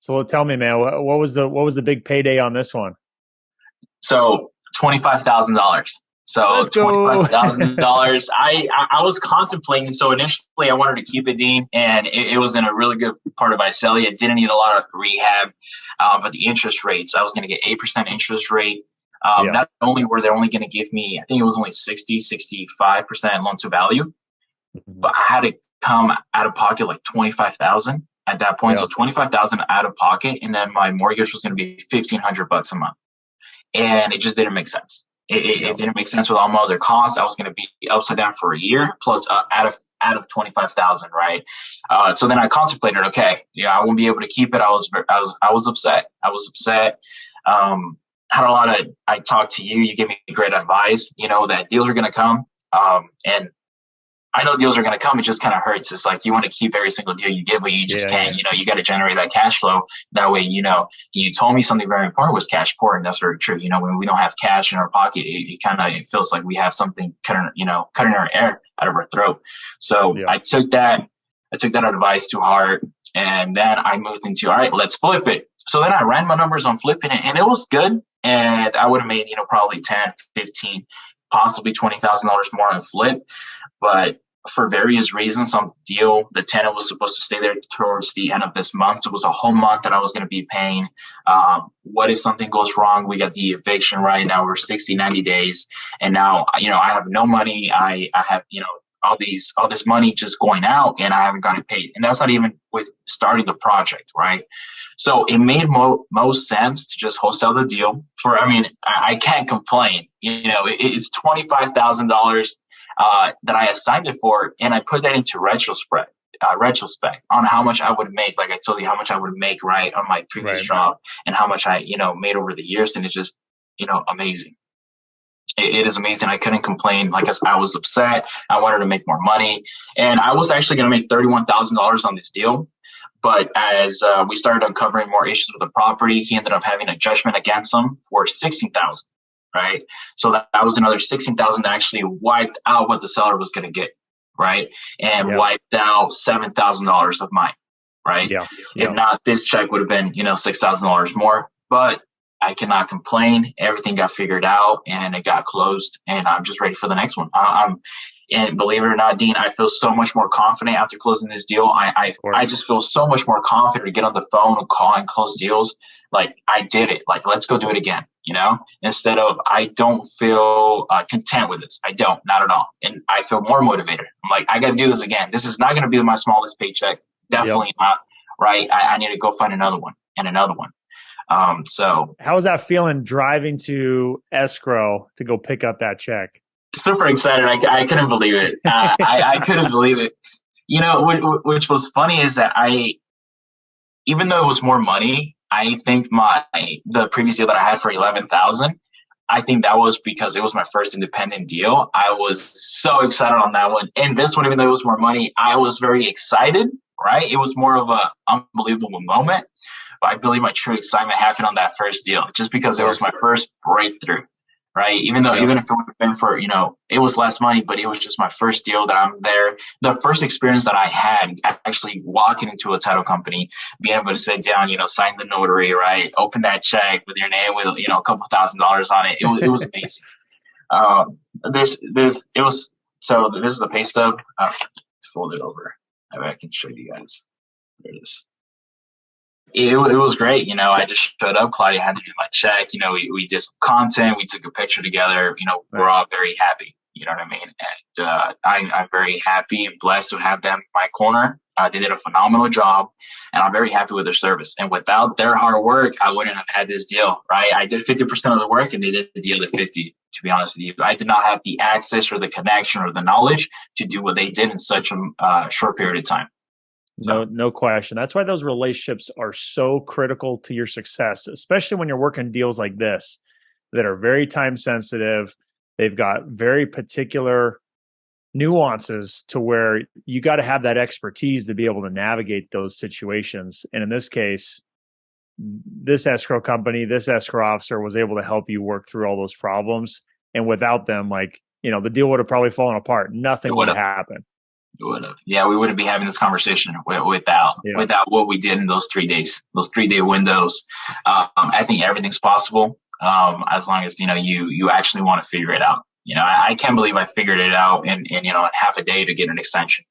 So tell me, man, what was the big payday on this one? So $25,000. So Let's go. $25,000. I was contemplating. So initially, I wanted to keep it, Dean, and it was in a really good part of Visalia. It didn't need a lot of rehab, but the interest rates, I was going to get 8% interest rate. Yeah. Not only were they only going to give me, I think it was only 65% loan to value, Mhm. but I had to come out of pocket like 25,000 at that point. Yeah. So 25,000 out of pocket, and then my mortgage was going to be 1,500 bucks a month, and it just didn't make sense. It Yeah. didn't make sense with all my other costs. I was going to be upside down for a year plus out of 25,000, right? So then I contemplated, okay, yeah, I won't be able to keep it. I was upset. I was upset. Had a lot of. I talked to you. You gave me great advice. You know that deals are going to come. And I know deals are going to come. It just kind of hurts. It's like you want to keep every single deal you get, but you just Yeah. can't. Yeah. You got to generate that cash flow. That way, you told me something very important was cash poor, and that's very true. When we don't have cash in our pocket, it feels like we have something cutting our air out of our throat. So Yeah. I took that advice to heart, and then I moved into, all right, let's flip it. So then I ran my numbers on flipping it, and it was good. And I would have made, probably 10, 15, possibly $20,000 more on flip. But for various reasons on the deal, the tenant was supposed to stay there towards the end of this month. So it was a whole month that I was going to be paying. What if something goes wrong? We got the eviction right now. We're 60, 90 days. And now, I have no money. I have, all this money just going out, and I haven't gotten paid. And that's not even with starting the project, right? So it made most sense to just wholesale the deal I can't complain. It's $25,000 that I assigned it for, and I put that into retrospect on how much I would make. Like I told you, how much I would make right on my previous Right. job, and how much I made over the years, and it's just amazing. It is amazing. I couldn't complain. Like I was upset. I wanted to make more money, and I was actually going to make $31,000 on this deal. But as we started uncovering more issues with the property, he ended up having a judgment against him for 16,000. Right. So that was another 16,000 that actually wiped out what the seller was going to get. Right. And Yeah. wiped out $7,000 of mine. Right. Yeah. If Yeah. not, this check would have been, $6,000 more. But I cannot complain. Everything got figured out, and it got closed, and I'm just ready for the next one. And believe it or not, Dean, I feel so much more confident after closing this deal. I Of course. just feel so much more confident to get on the phone and call and close deals. Like I did it. Like let's go do it again. Instead of I don't feel content with this. I don't, not at all, and I feel more motivated. I'm like I got to do this again. This is not going to be my smallest paycheck. Yep. Definitely not. Right. I need to go find another one and another one. So How was that feeling driving to escrow to go pick up that check? super excited. I couldn't believe it. I couldn't believe it. Which was funny is that even though it was more money, I think the previous deal that I had for 11,000, I think that was because it was my first independent deal. I was so excited on that one. And this one, even though it was more money, I was very excited, right? It was more of a unbelievable moment. But I believe my true excitement happened on that first deal, just Of because it was my course. first breakthrough, right? Even Yep. if it would have been for, it was less money, but it was just my first deal that I'm there. The first experience that I had actually walking into a title company, being able to sit down, sign the notary, right? Open that check with your name with, a couple $1,000s on it. It was amazing. It was, so this is the pay stub. Let's fold it over. Maybe I can show you guys. There it is. It was great. I just showed up. Claudia had to do my check. We did some content. We took a picture together. We're all Nice. very happy. You know what I mean? And I'm very happy and blessed to have them in my corner. They did a phenomenal job, and I'm very happy with their service. And without their hard work, I wouldn't have had this deal, right? I did 50% of the work, and they did the other 50, to be honest with you. I did not have the access or the connection or the knowledge to do what they did in such a short period of time. No, So no question. That's why those relationships are so critical to your success, especially when you're working deals like this that are very time sensitive. They've got very particular nuances to where you got to have that expertise to be able to navigate those situations. And in this case, this escrow company, this escrow officer was able to help you work through all those problems. And without them, the deal would have probably fallen apart. it Nothing would would have have. happened. It would have. Yeah, we wouldn't be having this conversation Yeah. without what we did in those 3 days, those 3 day windows. I think everything's possible, as long as you actually want to figure it out. I can't believe I figured it out in half a day to get an extension.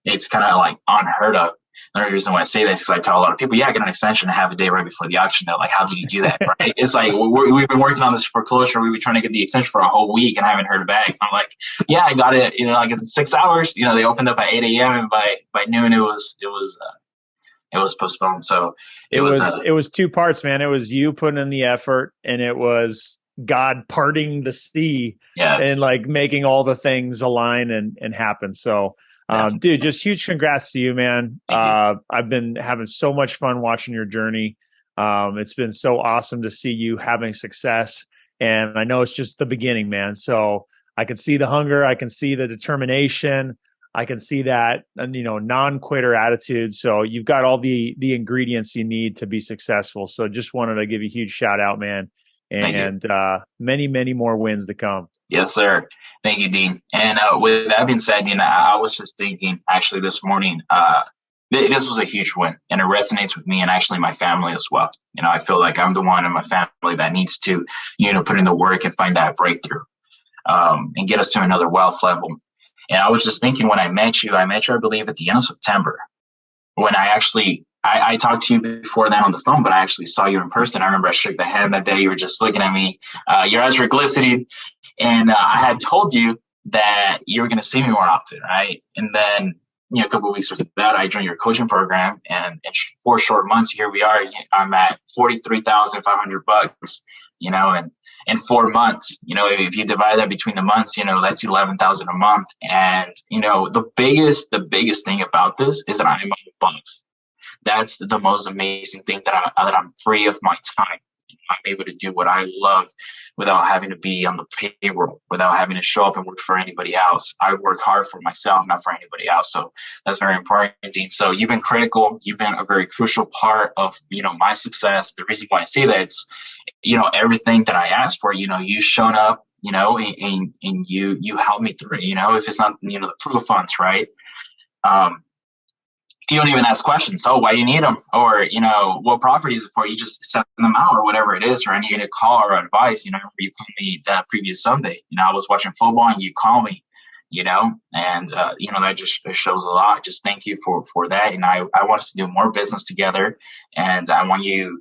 It's kind of like unheard of. The only reason why I say this is because I tell a lot of people, yeah, I get an extension and have a day right before the auction. They're like, how do you do that? Right? It's like, we've been working on this foreclosure. We've been trying to get the extension for a whole week and I haven't heard back. I'm like, yeah, I got it. Like it's 6 hours. They opened up at 8 a.m. and by noon it was postponed. So it was two parts, man. It was you putting in the effort, and it was God parting the sea, yes, and like making all the things align and happen. So, dude, just huge congrats to you, man. I've been having so much fun watching your journey. It's been so awesome to see you having success. And I know it's just the beginning, man. So I can see the hunger. I can see the determination. I can see that, non-quitter attitude. So you've got all the ingredients you need to be successful. So just wanted to give you a huge shout out, man. And many, many more wins to come. Yes, sir. Thank you, Dean. And with that being said, Dean, I was just thinking actually this morning, this was a huge win, and it resonates with me and actually my family as well. I feel like I'm the one in my family that needs to, put in the work and find that breakthrough, and get us to another wealth level. And I was just thinking when I met you, I believe, at the end of September, when I talked to you before that on the phone, but I actually saw you in person. I remember I shook the hand that day. You were just looking at me. Your eyes were glistening. And I had told you that you were going to see me more often, right? And then, a couple of weeks after that, I joined your coaching program. And in 4 short months, here we are. I'm at $43,500, and in 4 months, if you divide that between the months, that's 11,000 a month. And, the biggest thing about this is that I'm my boss. That's the most amazing thing, that I'm free of my time. I'm able to do what I love without having to be on the payroll, without having to show up and work for anybody else. I work hard for myself, not for anybody else. So that's very important, Dean. So you've been critical. You've been a very crucial part of, my success. The reason why I say that is, everything that I asked for, you've shown up, and you helped me through it. If it's not, the proof of funds, right? You don't even ask questions. Oh, why do you need them? Or, what property is it for? You just send them out or whatever it is, or I need a call or advice. You called me that previous Sunday. I was watching football and you call me, and, that just shows a lot. Just thank you for that. And I want us to do more business together. And I want to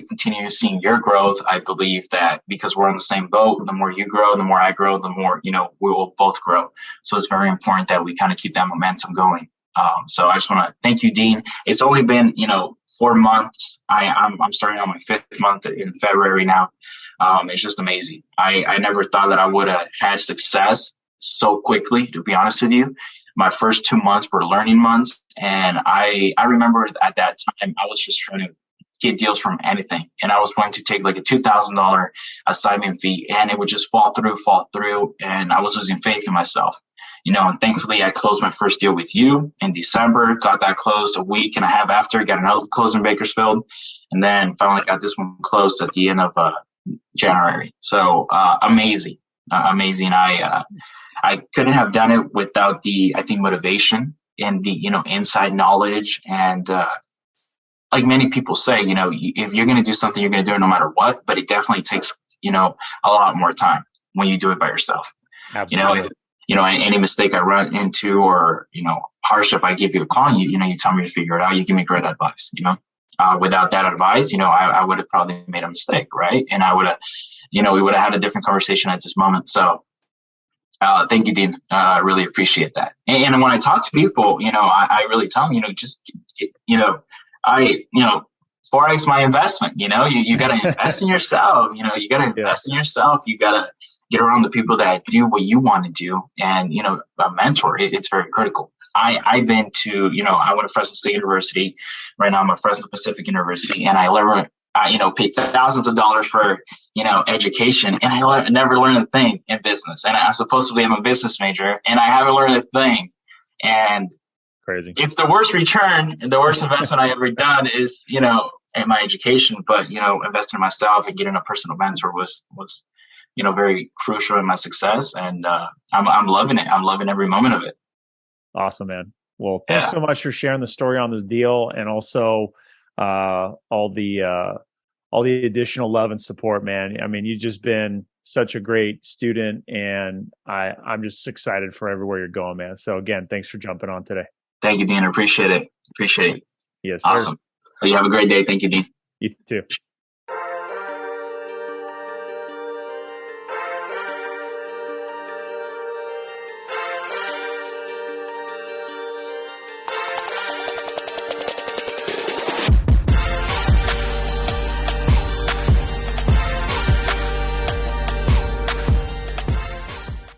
continue seeing your growth. I believe that because we're on the same boat, the more you grow, the more I grow, the more, we will both grow. So it's very important that we kind of keep that momentum going. So I just want to thank you, Dean. It's only been, 4 months. I'm starting on my 5th month in February now. It's just amazing. I never thought that I would have had success so quickly, to be honest with you. My first 2 months were learning months. And I remember at that time, I was just trying to get deals from anything. And I was going to take like a $2,000 assignment fee, and it would just fall through. And I was losing faith in myself. And thankfully I closed my first deal with you in December, got that closed a week and a half after, got another close in Bakersfield, and then finally got this one closed at the end of January. So amazing. I couldn't have done it without the, I think, motivation and the, inside knowledge. And like many people say, if you're going to do something, you're going to do it no matter what, but it definitely takes, a lot more time when you do it by yourself. Absolutely. If any mistake I run into or, hardship, I give you a call and you tell me to figure it out. You give me great advice, without that advice, I would have probably made a mistake. Right. And I would have, we would have had a different conversation at this moment. So, thank you, Dean. I really appreciate that. And when I talk to people, I really tell them, Forex my investment, you got to invest in yourself, you got to invest in yourself. You got to get around the people that do what you want to do, and, a mentor. It's very critical. I've been to, I went to Fresno State University. Right now I'm at Fresno Pacific University, and I learned, paid thousands of dollars for, education, and I never learned a thing in business. And I supposedly am a business major, and I haven't learned a thing. And crazy. It's the worst return and the worst investment I ever done is, in my education. But, investing in myself and getting a personal mentor was, very crucial in my success. And I'm loving it. I'm loving every moment of it. Awesome, man. Well, thanks Yeah. so much for sharing the story on this deal, and also uh, all the uh, all the additional love and support, man. I mean, you've just been such a great student, and I'm just excited for everywhere you're going, man. So again, thanks for jumping on today. Thank you, Dean. I appreciate it. Appreciate it. Yes, sir. Awesome. You have a great day. Thank you, Dean. You too.